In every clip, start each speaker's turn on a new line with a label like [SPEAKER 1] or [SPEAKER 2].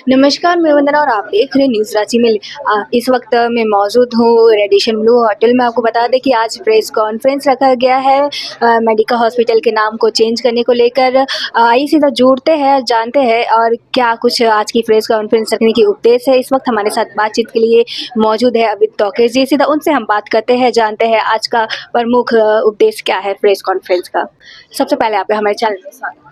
[SPEAKER 1] नमस्कार, मैं वंदना और आप देख रहे हैं न्यूज़ रांची में। इस वक्त मैं मौजूद हूँ रेडिशन ब्लू होटल में। आपको बता दें कि आज प्रेस कॉन्फ्रेंस रखा गया है मेडिका हॉस्पिटल के नाम को चेंज करने को लेकर। आइए सीधा जुड़ते हैं, जानते हैं और क्या कुछ आज की प्रेस कॉन्फ्रेंस रखने की उद्देश्य है। इस वक्त हमारे साथ बातचीत के लिए मौजूद है अमित टॉकीज जी। सीधा उनसे हम बात करते हैं, जानते हैं आज का प्रमुख उद्देश्य क्या है प्रेस कॉन्फ्रेंस का। सबसे पहले आपका हमारे चैनल में स्वागत है।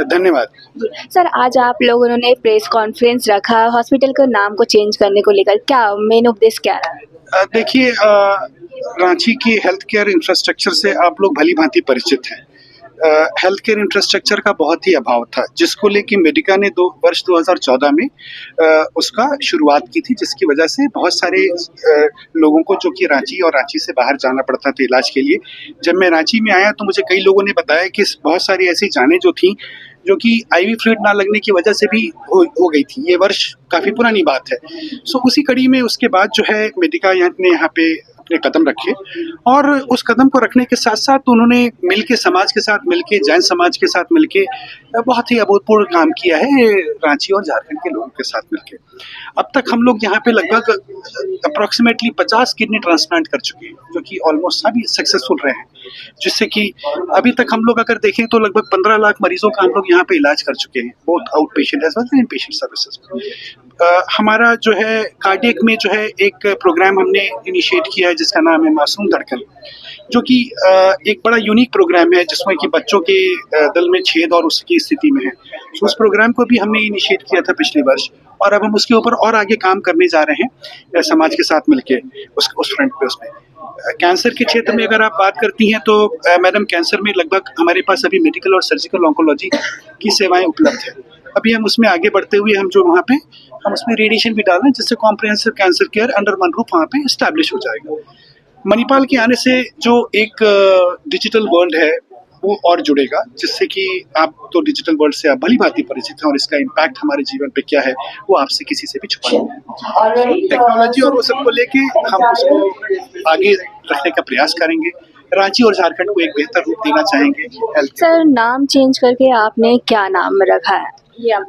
[SPEAKER 2] धन्यवाद।
[SPEAKER 1] जी, सर आज आप लोगों ने प्रेस कॉन्फ्रेंस रखा हॉस्पिटल के नाम को चेंज करने को लेकर, क्या मेन उद्देश्य क्या रहा?
[SPEAKER 2] देखिए, रांची की हेल्थ केयर इंफ्रास्ट्रक्चर से आप लोग भली-भांति परिचित हैं। हेल्थ केयर इंफ्रास्ट्रक्चर का बहुत ही अभाव था, जिसको लेके मेडिका ने वर्ष 2014 में उसका शुरुआत की थी, जिसकी वजह से बहुत सारे लोगों को जो कि रांची और रांची से बाहर जाना पड़ता था इलाज के लिए। जब मैं रांची में आया तो मुझे कई लोगों ने बताया कि बहुत सारी ऐसी जानें जो थीं, जो कि आईवी फ्लूइड ना लगने की वजह से भी हो गई थी। ये वर्ष काफ़ी पुरानी बात है। सो उसी कड़ी में उसके बाद जो है मेडिका ने यहाँ पे अपने कदम रखे और उस कदम को रखने के साथ-साथ उन्होंने मिलके समाज के साथ मिलके, जैन समाज के साथ मिलके बहुत ही अभूतपूर्व काम किया है रांची और झारखंड के लोगों के साथ मिलके। अब तक हम लोग यहाँ पे लगभग अप्रॉक्सिमेटली 50 किडनी ट्रांसप्लांट कर चुके हैं, जो कि ऑलमोस्ट सभी सक्सेसफुल रहे हैं। जिससे कि अभी तक हम लोग अगर देखें तो लगभग 15 लाख मरीजों का हम लोग यहाँ पे इलाज कर चुके हैं, both outpatient as well as inpatient services. हमारा जो है कार्डियक में जो है एक प्रोग्राम हमने इनिशिएट किया है जिसका नाम है मासूम धड़कन, जो कि एक बड़ा यूनिक प्रोग्राम है जिसमें कि बच्चों के दिल में छेद और उसकी स्थिति में है। तो उस प्रोग्राम को भी हमने इनिशिएट किया था पिछले वर्ष और अब हम उसके ऊपर और आगे काम करने जा रहे हैं समाज के साथ मिलके उस फ्रंट पे उसमें। कैंसर के क्षेत्र में अगर आप बात करती हैं तो मैडम, कैंसर में लगभग हमारे पास अभी मेडिकल और सर्जिकल ऑन्कोलॉजी की सेवाएं उपलब्ध है। अभी हम उसमें आगे बढ़ते हुए हम वहाँ पे हम उसमें रेडिएशन भी डाल रहे हैं, जिससे comprehensive cancer care under one roof वहाँ पे एस्टैब्लिश हो जाएगा। मणिपाल के आने से जो एक डिजिटल वर्ल्ड है वो और जुड़ेगा, जिससे कि आप तो डिजिटल वर्ल्ड से आप भली-भांति परिचित हैं और इसका इम्पैक्ट हमारे जीवन पे क्या है वो आपसे किसी से भी छुपा नहीं है। टेक्नोलॉजी और वो सबको लेके हम उसको आगे रखने का प्रयास करेंगे। रांची और झारखंड को एक बेहतर रूप देना चाहेंगे हेल्थ।
[SPEAKER 1] सर नाम चेंज करके आपने क्या नाम रखा है?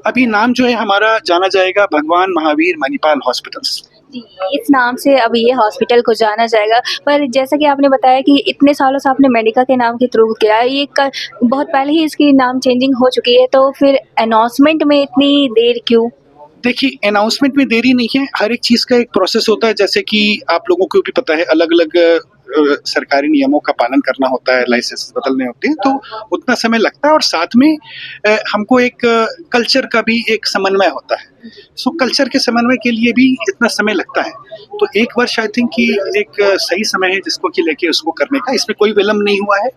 [SPEAKER 2] अभी नाम जो है हमारा जाना जाएगा भगवान महावीर मणिपाल हॉस्पिटल्स।
[SPEAKER 1] जी, इस नाम से अब ये हॉस्पिटल को जाना जाएगा। पर जैसा कि आपने बताया कि इतने सालों से आपने मेडिका के नाम के थ्रू किया है, बहुत पहले ही इसकी नाम चेंजिंग हो चुकी है, तो फिर अनाउंसमेंट में इतनी देर क्यों?
[SPEAKER 2] देखिए, अनाउंसमेंट में देरी नहीं है, हर एक चीज़ का एक प्रोसेस होता है। जैसे कि आप लोगों को भी पता है, अलग-अलग सरकारी नियमों का पालन करना होता है, लाइसेंस बदलने होते हैं, तो उतना समय लगता है और साथ में हमको एक कल्चर का भी एक समन्वय होता है। सो कल्चर के समन्वय के लिए भी इतना समय लगता है। तो 1 वर्ष आई थिंक कि एक सही समय है जिसको कि लेके उसको करने का। इसमें कोई विलम्ब नहीं हुआ है।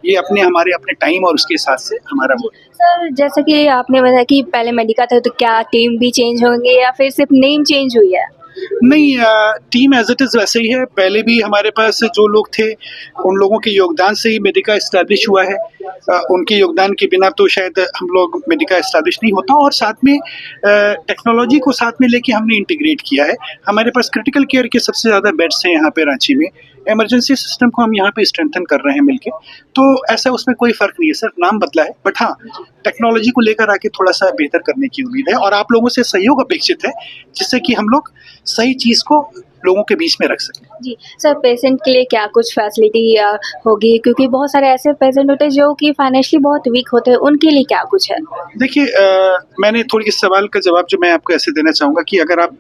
[SPEAKER 2] ये हमारे अपने टाइम और उसके हिसाब से हमारा वो है।
[SPEAKER 1] सर जैसा कि आपने बताया कि पहले मेडिका था, तो क्या टीम भी चेंज होंगे या फिर सिर्फ नेम चेंज हुई है?
[SPEAKER 2] नहीं, टीम एज़ इट इज़ वैसे ही है। पहले भी हमारे पास जो लोग थे, उन लोगों के योगदान से ही मेडिका एस्टैब्लिश हुआ है। उनके योगदान के बिना तो शायद हम लोग मेडिका एस्टैब्लिश नहीं होता और साथ में टेक्नोलॉजी को साथ में लेके हमने इंटीग्रेट किया है। हमारे पास क्रिटिकल केयर के सबसे ज़्यादा बेड्स हैं यहाँ पे रांची में। इमरजेंसी सिस्टम को हम यहाँ पे स्ट्रेंथन कर रहे हैं मिलके। तो ऐसा उसमें कोई फ़र्क नहीं है, सिर्फ नाम बदला है। बट हाँ, टेक्नोलॉजी को लेकर आके थोड़ा-सा बेहतर करने की उम्मीद है और आप लोगों से सहयोग अपेक्षित है, जिससे कि हम लोग सही चीज़ को लोगों के बीच में रख सकें।
[SPEAKER 1] जी, सर पेशेंट के लिए क्या कुछ फैसिलिटी होगी? क्योंकि बहुत सारे ऐसे पेशेंट होते हैं जो कि फाइनेंशियली बहुत वीक होते हैं, उनके लिए क्या कुछ है?
[SPEAKER 2] देखिए, मैंने थोड़ी इस सवाल का जवाब जो मैं आपको ऐसे देना चाहूँगा कि अगर आप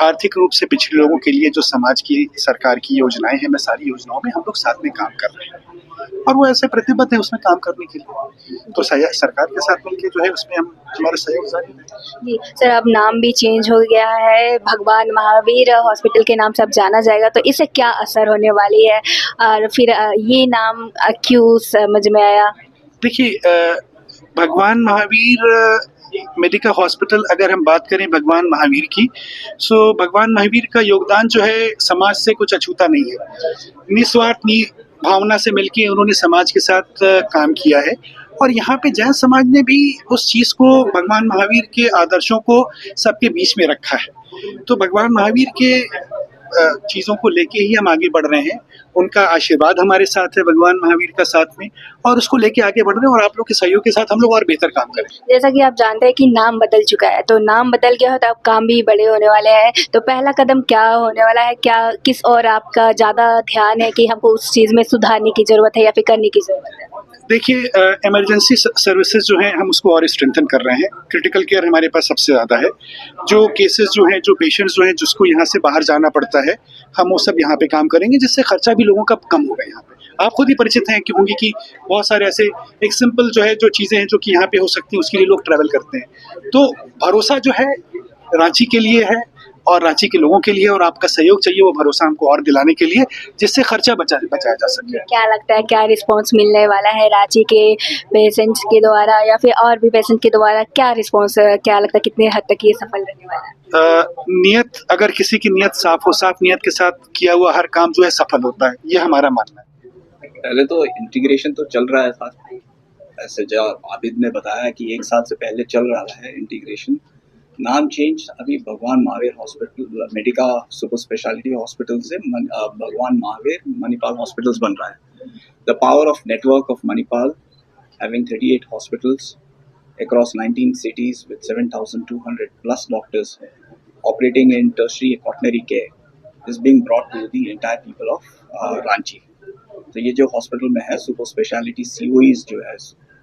[SPEAKER 2] आर्थिक रूप से पिछड़े लोगों के लिए जो समाज की सरकार की योजनाएँ हैं, मैं सारी योजनाओं में हम लोग साथ में काम कर रहे हैं और वो ऐसे प्रतिबद्ध हैं उसमें काम करने के लिए। तो सरकार के साथ मिलके जो है उसमें हम हमारा सहयोग जारी है।
[SPEAKER 1] जी, सर अब नाम भी चेंज हो गया है, भगवान महावीर हॉस्पिटल के नाम से अब जाना जाएगा, तो इससे क्या असर होने वाली है? और फिर ये नाम क्यों समझ में आया?
[SPEAKER 2] देखिए, भगवान महावीर मेडिका हॉस्पिटल, अगर हम बात करें भगवान महावीर की, सो भगवान महावीर का योगदान जो है समाज से कुछ अछूता नहीं है। निस्वार्थ भावना से मिलके उन्होंने समाज के साथ काम किया है और यहाँ पे जैन समाज ने भी उस चीज़ को, भगवान महावीर के आदर्शों को सबके बीच में रखा है। तो भगवान महावीर के चीज़ों को लेके ही हम आगे बढ़ रहे हैं। उनका आशीर्वाद हमारे साथ है, भगवान महावीर का साथ में, और उसको लेके आगे बढ़ रहे हैं और आप लोग के सहयोग के साथ हम लोग और बेहतर काम करें।
[SPEAKER 1] जैसा कि आप जानते हैं कि नाम बदल चुका है, तो नाम बदल गया हो तो अब काम भी बड़े होने वाले हैं। तो पहला कदम क्या होने वाला है? क्या किस और आपका ज़्यादा ध्यान है कि हमको उस चीज़ में सुधारने की ज़रूरत है या फिर करने की ज़रूरत है?
[SPEAKER 2] देखिए, इमरजेंसी सर्विसेज जो हैं हम उसको और स्ट्रेंथन कर रहे हैं। क्रिटिकल केयर हमारे पास सबसे ज़्यादा है। जो केसेस जो हैं, जो पेशेंट्स जो हैं, जिसको यहाँ से बाहर जाना पड़ता है, हम वो सब यहाँ पे काम करेंगे, जिससे खर्चा भी लोगों का कम होगा यहाँ पे। आप खुद ही परिचित हैं कि होंगे कि बहुत सारे ऐसे एक सिंपल जो है जो चीज़ें हैं जो कि यहाँ पे हो सकती हैं, उसके लिए लोग ट्रैवल करते हैं। तो भरोसा जो है रांची के लिए है और रांची के लोगों के लिए, और आपका सहयोग चाहिए वो भरोसा हमको और दिलाने के लिए, जिससे खर्चा बचाया जा सके।
[SPEAKER 1] क्या लगता है क्या रिस्पॉन्स मिलने वाला है रांची के पेशेंट्स के द्वारा या फिर और भी पेशेंट के द्वारा? क्या रिस्पॉन्स, क्या लगता है कितने हद तक ये सफल रहने वाला है?
[SPEAKER 2] नियत, अगर किसी की नियत साफ हो, साफ नियत के साथ किया हुआ हर काम जो है सफल होता है, ये हमारा मानना है।
[SPEAKER 3] पहले तो इंटीग्रेशन तो चल रहा है साथ, ऐसे जो आबिद ने बताया कि 1 साल से पहले चल रहा है इंटीग्रेशन। नाम चेंज अभी भगवान Mahavir hospital, Medica super speciality hospital से भगवान महावीर मणिपाल हॉस्पिटल्स बन रहा है। The power of network of Manipal having 38 hospitals across 19 cities with 7,200 plus doctors operating in tertiary quaternary care is being brought to the entire people of Ranchi. तो ये जो hospital में है सुपर स्पेशलिटी COEs जो है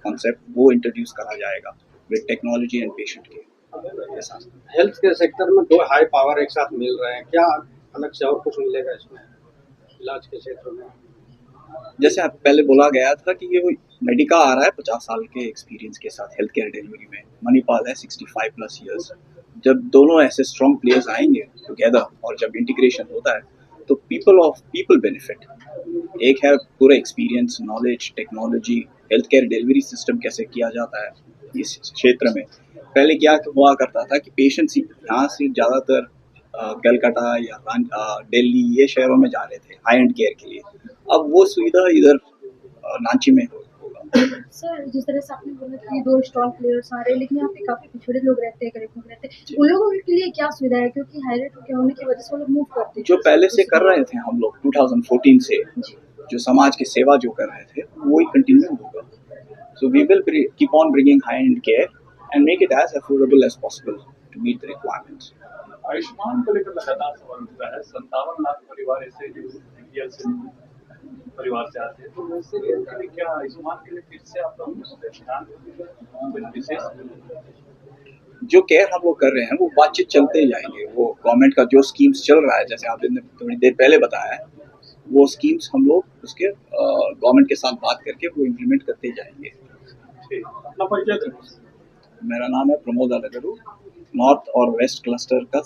[SPEAKER 3] कॉन्सेप्ट वो introduce करा जाएगा विद टेक्नोलॉजी एंड पेशेंट के साथ।
[SPEAKER 4] हेल्थ के सेक्टर में दो हाई पावर एक साथ मिल रहे हैं, क्या अलग से और कुछ मिलेगा इसमें इलाज के क्षेत्र में?
[SPEAKER 3] जैसे आप पहले बोला गया था कि ये मेडिका आ रहा है 50 साल के एक्सपीरियंस के साथ हेल्थ केयर डिलीवरी में, मणिपाल है 65 प्लस ईयर्स। जब दोनों ऐसे स्ट्रॉन्ग प्लेयर्स आएंगे टुगेदर और जब इंटीग्रेशन होता है तो पीपल बेनिफिट। एक है पूरा experience, knowledge, technology, health care delivery system कैसे किया जाता है इस क्षेत्र में। पहले क्या हुआ करता था कि पेशेंट्स यहाँ से ज़्यादातर कलकत्ता या दिल्ली ये शहरों में जा रहे थे हाई एंड केयर के लिए। अब वो सुविधा इधर रांची में होगा।
[SPEAKER 5] सर, जिस तरह से आपने बोला कि 2 स्ट्रॉन्ग प्लेयर्स आ रहे हैं, लेकिन यहाँ पे काफ़ी पिछड़े लोग रहते हैं, गरीब लोग रहते हैं। उन लोगों के लिए क्या सुविधा है? क्योंकि हाईलाइट होने की वजह से वो लोग मूव करते हैं।
[SPEAKER 3] जो पहले से कर रहे थे हम लोग 2014 से, जो समाज की सेवा जो कर रहे थे वो ही कंटिन्यू होगा। So we will keep on bringing high end care and make it as affordable as possible to meet the requirements.
[SPEAKER 6] Ayushman को लेकर लगातार सवाल उठता है। 57 लाख परिवार ऐसे जो इंडिया से परिवार से आते हैं, तो वैसे के लिए क्या आयुष्मान के लिए फिर से आप लोग ध्यान विशेष
[SPEAKER 3] जो केयर हम लोग कर रहे हैं वो बातचीत चलते जाएंगे। वो गवर्नमेंट का जो स्कीम्स चल रहा है, जैसे आपने थोड़ी देर पहले बताया है, वो स्कीम्स हम लोग उसके गवर्नमेंट के साथ बात करके वो इम्प्लीमेंट करते जाएंगे।
[SPEAKER 6] अपना परिचय।
[SPEAKER 3] मेरा नाम है प्रमोद अलगरू, नॉर्थ और वेस्ट क्लस्टर का